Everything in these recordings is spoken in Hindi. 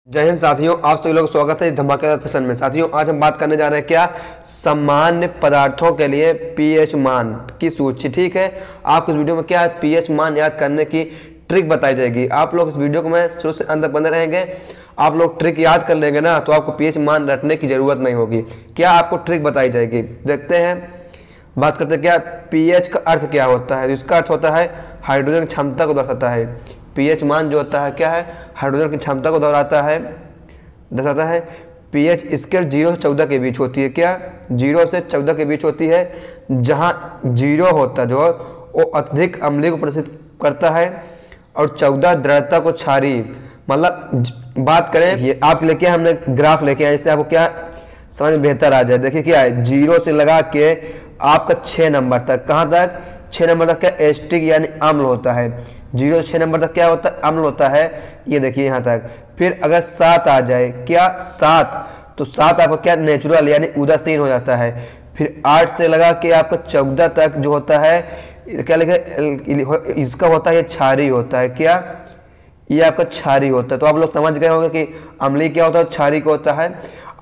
जय हिंद साथियों, आप सभी लोग का स्वागत है इस धमाकेदार सेशन में। साथियों, आज हम बात करने जा रहे हैं क्या सामान्य पदार्थों के लिए पीएच मान की सूची। ठीक है, आपको इस वीडियो में क्या है पीएच मान याद करने की ट्रिक बताई जाएगी। आप लोग इस वीडियो को मैं शुरू से अंत तक बने रहेंगे। आप लोग ट्रिक याद कर लेंगे ना तो आपको पीएच मान रटने की जरूरत नहीं होगी। क्या आपको ट्रिक बताई जाएगी, देखते हैं। बात करते हैं क्या पीएच का अर्थ क्या होता है। इसका अर्थ होता है हाइड्रोजन की क्षमता को दर्शाता है। पीएच मान जो होता है क्या है, हाइड्रोजन की क्षमता को दर्शाता है। पीएच स्केल 0 से 14 के बीच होती है। क्या 0 से 14 के बीच होती है। जहां 0 होता है जो वो अत्यधिक अम्लीय को प्रदर्शित करता है और 14 दृढ़ता को क्षारीय। मतलब बात करें ये आपके लिए क्या हमने ग्राफ लेके आए, इससे आपको क्या समझ में बेहतर आ जाए। देखिए क्या है, 0 से लगा के आपका 6 नंबर तक, कहाँ तक 6 नंबर तक क्या एस्टिक यानी अम्ल होता है। 0 से 6 नंबर तक क्या होता है, अम्ल होता है। ये देखिए यहाँ तक। फिर अगर 7 आ जाए, क्या 7, तो 7 आपका क्या नेचुरल यानी उदासीन हो जाता है। फिर 8 से लगा के आपका 14 तक जो होता है क्या लिखा, इसका होता है ये क्षारीय होता है। क्या ये आपका क्षारीय होता है। तो आप लोग समझ गए होंगे कि अम्लीय क्या होता है, क्षारीय क्या होता है।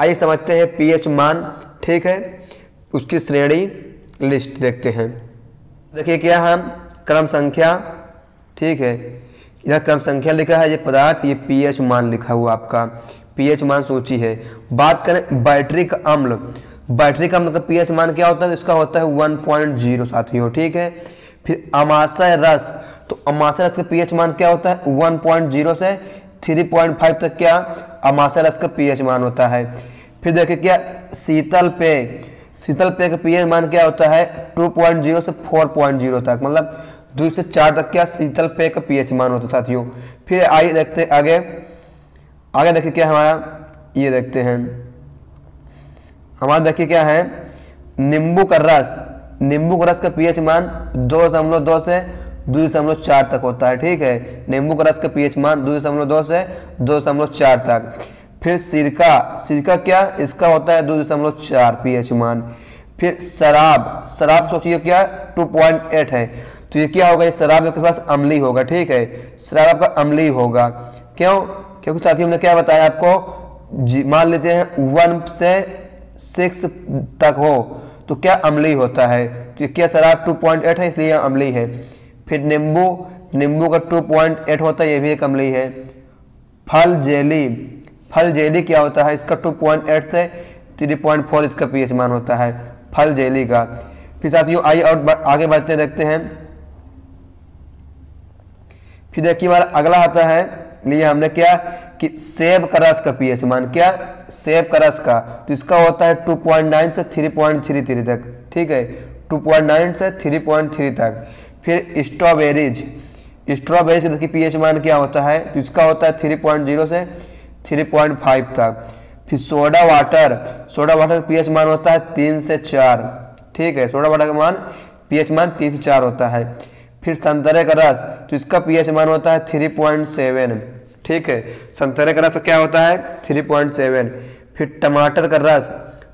आइए समझते हैं पीएच मान। ठीक है, उसकी श्रेणी लिस्ट देखते हैं। देखिए क्या हम क्रम संख्या, ठीक है, इधर क्रम संख्या लिखा है, ये पदार्थ, ये पीएच मान लिखा हुआ आपका पीएच मान सूची है। बात करें बैटरिक अम्ल, बैटरिक अम्ल का पीएच मान क्या होता है, इसका होता है 1.0 साथियों। ठीक है, फिर अमाशय रस, तो अमाशय रस का पीएच मान क्या होता है 1.0 से 3.5 तक क्या अमाशय रस का पीएच मान होता है। फिर देखिए क्या शीतल पेय, शीतल पेय का पीएच मान क्या होता है 2.0 से 4.0 तक, मतलब 2 से 4 तक क्या शीतल पेय का पीएच मान होता है साथियों। फिर आइए देखते हैं आगे देखिए क्या हमारा, ये देखते हैं हमारा, देखिए क्या है नींबू का रस, नींबू का रस का पीएच मान 2.2 से 2.4 तक होता है। ठीक है, नींबू का रस का पीएच मान 2.2 से 2.4 तक। फिर सिरका क्या, इसका होता है 2.4 पीएच मान। फिर शराब सोचिए क्या 2.8 है, तो ये क्या होगा, ये शराब आपके पास अम्लीय होगा। ठीक है, शराब आपका अम्लीय होगा। क्यों, क्योंकि साथियों हमने क्या बताया आपको, मान लेते हैं 1 से 6 तक हो तो क्या अम्लीय होता है। तो ये क्या शराब 2.8 है, इसलिए अम्लीय है। फिर नींबू का 2.8 होता है, ये भी एक अम्लीय है। फल जेली क्या होता है, इसका 2.8 से 3.4 इसका पीएच मान होता है फल जेली का। फिर साथियों आइए और आगे बढ़ते देखते हैं। फिर देखिए हमारा अगला आता है, लिए हमने क्या कि सेब का रस का पीएच मान, क्या सेब का रस का, तो इसका होता है 2.9 से 3.33 तक। ठीक है, 2.9 से 3.3 तक। फिर स्ट्रॉबेरीज का देखिए पीएच मान क्या होता है, तो इसका होता है 3.0 से 3.5 तक। फिर सोडा वाटर का पीएच मान होता है 3 से 4। ठीक है, सोडा वाटर का मान पीएच मान 3 से 4 होता है। फिर संतरे का रस, तो इसका पीएच मान होता है 3.7। ठीक है, संतरे का रस क्या होता है 3.7। फिर टमाटर का रस,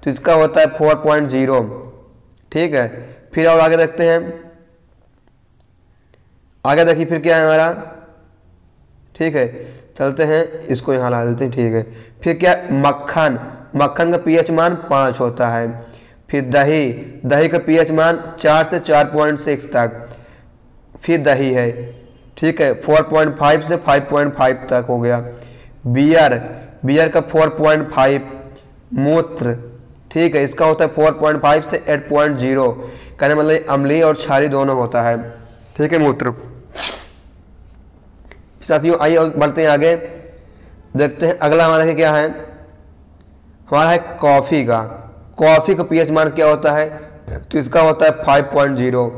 तो इसका होता है 4.0। ठीक है, फिर और आगे देखते हैं, आगे देखिए फिर क्या है हमारा। ठीक है, चलते हैं, इसको यहाँ ला लेते हैं। ठीक है, फिर क्या मक्खन का पीएच मान 5 होता है। फिर दही का पीएच मान 4 से 4.6 तक। फिर दही है, ठीक है, 4.5 से 5.5 तक हो गया। बियर का 4.5। मूत्र, ठीक है, इसका होता है 4.5 से 8.0, कहने मतलब अम्लीय और क्षारीय दोनों होता है। ठीक है, मूत्र। साथियों आइए और बढ़ते हैं आगे, देखते हैं अगला हमारा क्या है, हमारा है कॉफ़ी का पीएच मान क्या होता है, तो इसका होता है 5.0।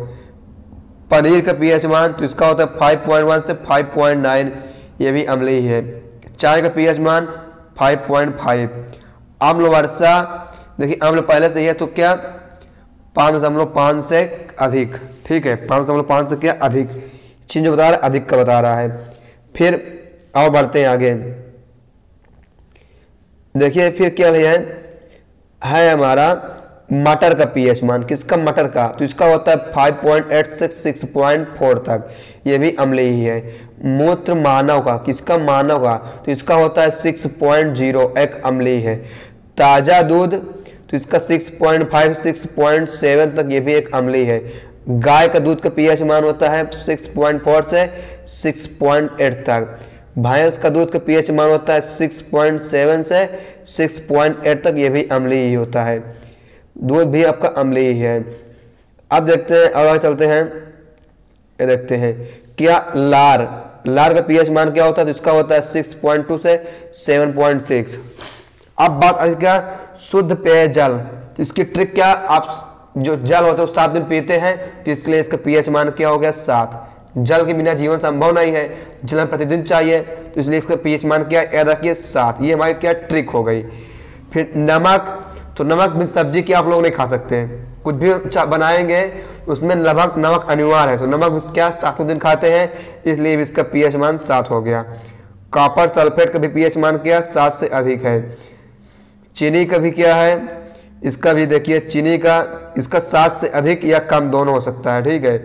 पनीर का पीएच मान, तो इसका होता है 5.1 से 5.9, ये भी अम्लीय है। चाय का पीएच मान 5.5। अम्ल वर्षा, देखिए अम्ल पहले से ही है तो क्या 5.5 से अधिक। ठीक है, 5.5 से क्या अधिक, चीज बता रहा है अधिक का बता रहा है। फिर और बढ़ते हैं आगे, देखिए फिर क्या है हमारा मटर का पीएच मान, किसका, मटर का, तो इसका होता है 5.8 से 6.4 तक, ये भी अम्लीय ही है। मूत्र मानव का, किसका, मानव का, तो इसका होता है 6.0, एक अम्लीय है। ताज़ा दूध, तो इसका 6.5 6.7 तक, ये भी एक अम्लीय है। गाय का दूध का पीएच मान होता है 6.4 से 6.8 तक। भैंस का दूध का पीएच मान होता है 6.7 से 6.8 तक, ये भी अम्लीय ही होता है। दूध भी आपका अम्लीय ही है। अब देखते हैं, और आगे चलते हैं, ये देखते हैं क्या लार का पीएच मान क्या होता है, तो इसका होता है 6.2 से 7.6। अब बात आती क्या, शुद्ध पेयजल, तो इसकी ट्रिक क्या, आप जो जल होता है वो 7 दिन पीते हैं, तो इसलिए इसका पीएच मान क्या हो गया, 7। जल के बिना जीवन संभव नहीं है, जल प्रतिदिन चाहिए, तो इसलिए इसका पीएच मान क्या, याद रखिए 7। ये हमारी क्या ट्रिक हो गई। फिर नमक, तो नमक भी सब्जी की आप लोग नहीं खा सकते हैं, कुछ भी बनाएंगे उसमें नमक अनिवार्य है, तो नमक क्या 7 दिन खाते हैं, इसलिए इसका पीएच मान 7 हो गया। कॉपर सल्फेट का भी पीएच मान क्या, 7 से अधिक है। चीनी का भी क्या है, इसका भी देखिए, चीनी का, इसका 7 से अधिक या कम दोनों हो सकता है, ठीक है,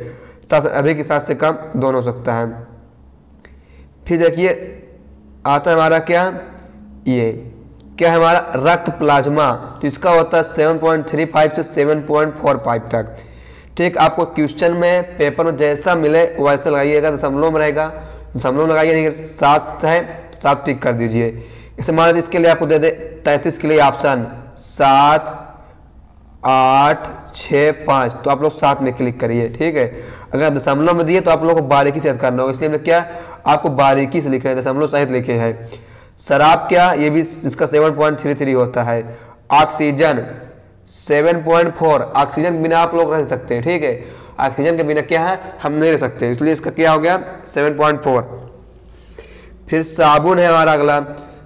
7 से अधिक 7 से कम दोनों हो सकता है। फिर देखिए आता है हमारा क्या, ये क्या है हमारा रक्त प्लाज्मा, तो इसका होता है 7.35 से 7.45 तक, ठीक। आपको क्वेश्चन में पेपर में जैसा मिले वैसा लगाइएगा, दशमलव में रहेगा दशमलव लगाइए, नहीं 7 है 7 टिक कर दीजिए। इसे मान लीजिए इसके लिए आपको दे दे 33 के लिए ऑप्शन 7 8 6 5, तो आप लोग 7 में क्लिक करिए, ठीक है। अगर दशमलव में दिए तो आप लोग को बारीकी से याद करना होगा, इसलिए हमने क्या आपको बारीकी से लिखे हैं, दशमलव सहित लिखे हैं। शराब क्या, ये भी इसका 7.33 होता है। ऑक्सीजन 7.4, ऑक्सीजन के बिना आप लोग रह सकते हैं, ठीक है, ऑक्सीजन के बिना क्या है, हम नहीं रह सकते, इसलिए इसका क्या हो गया 7.4। फिर साबुन है हमारा अगला,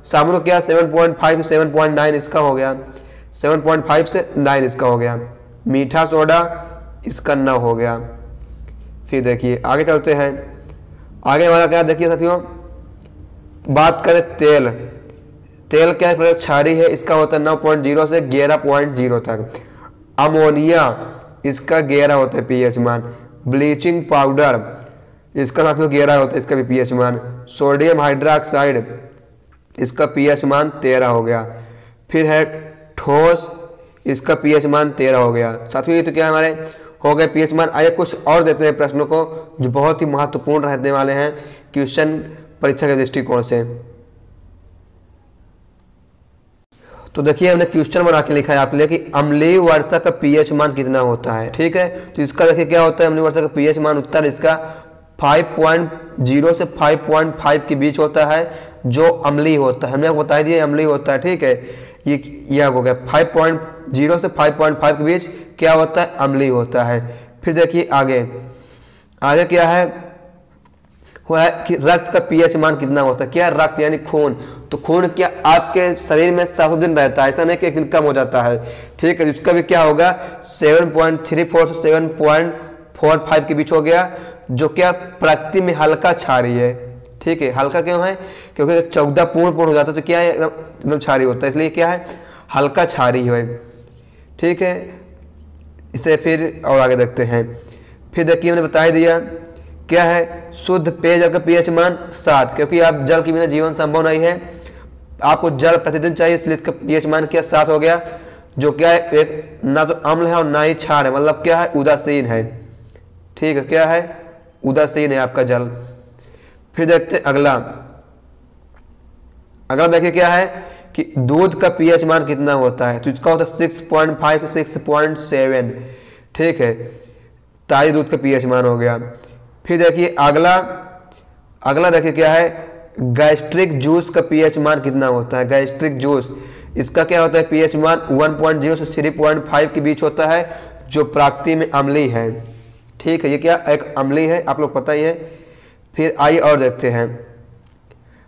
साबुन क्या 7.5 से 7.9 इसका हो गया, 7.5 से 9 इसका हो गया। मीठा सोडा इसका 9 हो गया। फिर देखिए आगे चलते हैं, आगे हमारा क्या देखिए साथियों, बात करें तेल, तेल क्या है, क्षारीय है, इसका होता है 9.0 से 11.0 तक। अमोनिया इसका 11 होता है पीएच मान। ब्लीचिंग पाउडर इसका साथियों 11 होता है, इसका भी पीएच मान। सोडियम हाइड्रोक्साइड इसका पीएच मान 13 हो गया। फिर है ठोस, इसका पीएच मान 13 हो गया। साथियों ये तो क्या हमारे हो गए पीएच मान। आइए कुछ और देते हैं प्रश्नों को जो बहुत ही महत्वपूर्ण रहने वाले हैं क्वेश्चन परीक्षा के दृष्टिकोण से। तो देखिए हमने क्वेश्चन बना के लिखा है आपके लिए कि अम्लीय वर्षा का पीएच मान कितना होता है, ठीक है। तो इसका देखिए क्या होता है, अम्लीय वर्षा का पीएच मान उत्तर इसका 5.0 से 5.5 के बीच होता है, जो अम्लीय होता है, हमने आपको बता दिया अम्लीय होता है, ठीक है। ये हो गया 5.0 से 5.5 के बीच क्या होता है, अम्लीय होता है। फिर देखिए आगे क्या है, वो है कि रक्त का पीएच मान कितना होता है। क्या रक्त यानी खून, तो खून क्या आपके शरीर में 7 दिन रहता है, ऐसा नहीं कि एक दिन कम हो जाता है, ठीक है। इसका भी क्या होगा 7.34 से 7.45 के बीच हो गया, जो क्या प्रकृति में हल्का क्षारीय है, ठीक है। हल्का क्यों है, क्योंकि 14 पूर्ण हो जाता है तो क्या है एकदम क्षारीय होता है, इसलिए क्या है हल्का क्षारीय है, ठीक है। इसे फिर और आगे देखते हैं। फिर देखिए हमने बता दिया क्या है, शुद्ध पेयजल का पीएच मान 7, क्योंकि आप जल के बिना जीवन संभव नहीं है, आपको जल प्रतिदिन चाहिए, इसलिए इसका पीएच मान क्या 7 हो गया। जो क्या है एक ना तो अम्ल है और ना ही क्षार है, मतलब क्या है उदासीन है, ठीक है, क्या है उदासीन है आपका जल। फिर देखते अगला देखिए क्या है कि दूध का पीएच मान कितना होता है, तो इसका होता है 6.5 से 6.7, ठीक है, ताजे दूध का पीएच मान हो गया। फिर देखिए अगला देखिए क्या है, गैस्ट्रिक जूस का पीएच मान कितना होता है। गैस्ट्रिक जूस इसका क्या होता है पीएच मान 1.0 से 3.5 के बीच होता है, जो प्रकृति में अम्लीय है, ठीक है, ये क्या एक अम्लीय है, आप लोग पता ही है। फिर आइए और देखते हैं,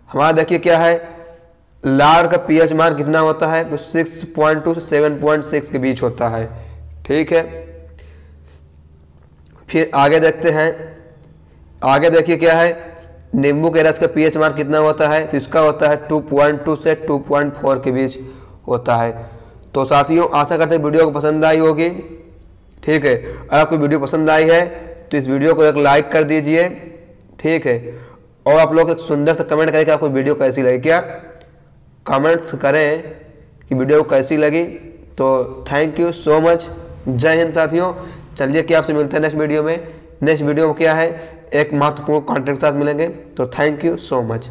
हमारा देखिए क्या है, लार का पीएच मान कितना होता है, तो 6.2 से 7.6 के बीच होता है, ठीक है। फिर आगे देखते हैं, आगे देखिए क्या है, नींबू के रस का पीएच मान कितना होता है, तो इसका होता है 2.2 से 2.4 के बीच होता है। तो साथियों आशा करते हैं वीडियो को पसंद आई होगी। ठीक है, अगर आपको वीडियो पसंद आई है तो इस वीडियो को एक लाइक कर दीजिए। ठीक है, और आप लोग एक सुंदर सा कमेंट करें कि आपको वीडियो कैसी लगी। क्या कमेंट्स करें कि वीडियो कैसी लगी। तो थैंक यू सो मच, जय हिंद साथियों। चलिए कि आपसे मिलते हैं नेक्स्ट वीडियो में। नेक्स्ट वीडियो में क्या है, एक महत्वपूर्ण कंटेंट के साथ मिलेंगे। तो थैंक यू सो मच।